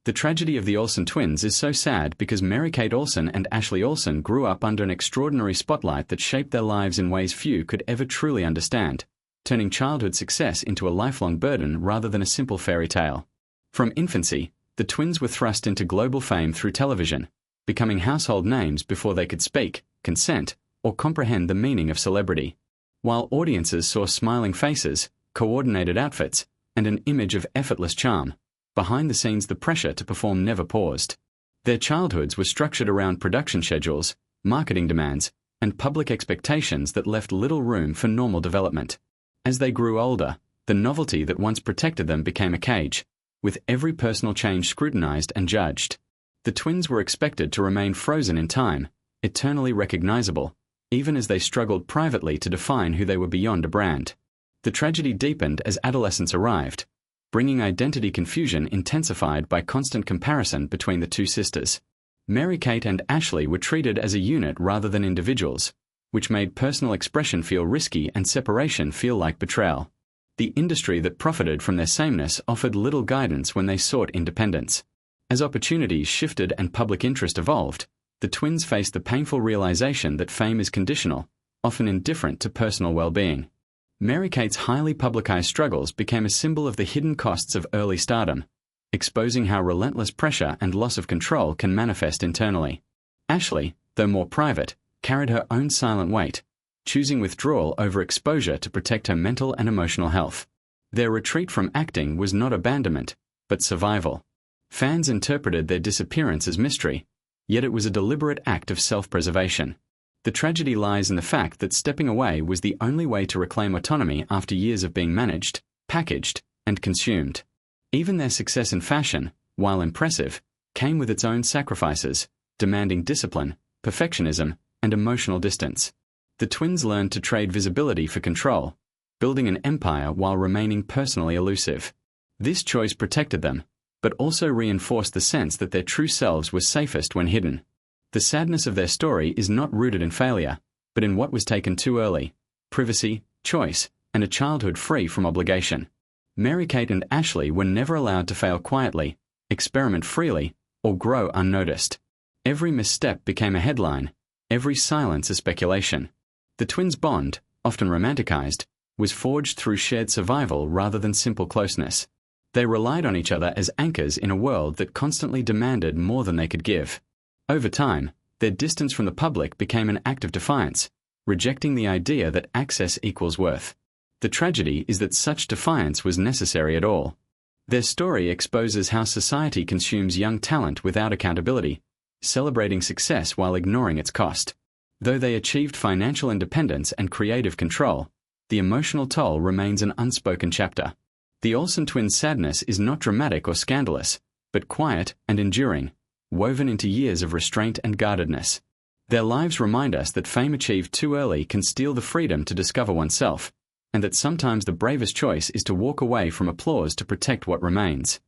The tragedy of the Olsen twins is so sad because Mary-Kate Olsen and Ashley Olsen grew up under an extraordinary spotlight that shaped their lives in ways few could ever truly understand, turning childhood success into a lifelong burden rather than a simple fairy tale. From infancy, the twins were thrust into global fame through television, becoming household names before they could speak, consent, or comprehend the meaning of celebrity. While audiences saw smiling faces, coordinated outfits, and an image of effortless charm, behind the scenes the pressure to perform never paused. Their childhoods were structured around production schedules, marketing demands, and public expectations that left little room for normal development. As they grew older, the novelty that once protected them became a cage, with every personal change scrutinized and judged. The twins were expected to remain frozen in time, eternally recognizable, even as they struggled privately to define who they were beyond a brand. The tragedy deepened as adolescence arrived, bringing identity confusion intensified by constant comparison between the two sisters. Mary-Kate and Ashley were treated as a unit rather than individuals, which made personal expression feel risky and separation feel like betrayal. The industry that profited from their sameness offered little guidance when they sought independence. As opportunities shifted and public interest evolved, the twins faced the painful realization that fame is conditional, often indifferent to personal well-being. Mary-Kate's highly publicized struggles became a symbol of the hidden costs of early stardom, exposing how relentless pressure and loss of control can manifest internally. Ashley, though more private, carried her own silent weight, choosing withdrawal over exposure to protect her mental and emotional health. Their retreat from acting was not abandonment, but survival. Fans interpreted their disappearance as mystery, yet it was a deliberate act of self-preservation. The tragedy lies in the fact that stepping away was the only way to reclaim autonomy after years of being managed, packaged, and consumed. Even their success in fashion, while impressive, came with its own sacrifices, demanding discipline, perfectionism, and emotional distance. The twins learned to trade visibility for control, building an empire while remaining personally elusive. This choice protected them, but also reinforced the sense that their true selves were safest when hidden. The sadness of their story is not rooted in failure, but in what was taken too early: privacy, choice, and a childhood free from obligation. Mary-Kate and Ashley were never allowed to fail quietly, experiment freely, or grow unnoticed. Every misstep became a headline, every silence a speculation. The twins' bond, often romanticized, was forged through shared survival rather than simple closeness. They relied on each other as anchors in a world that constantly demanded more than they could give. Over time, their distance from the public became an act of defiance, rejecting the idea that access equals worth. The tragedy is that such defiance was necessary at all. Their story exposes how society consumes young talent without accountability, celebrating success while ignoring its cost. Though they achieved financial independence and creative control, the emotional toll remains an unspoken chapter. The Olsen twins' sadness is not dramatic or scandalous, but quiet and enduring, woven into years of restraint and guardedness. Their lives remind us that fame achieved too early can steal the freedom to discover oneself, and that sometimes the bravest choice is to walk away from applause to protect what remains.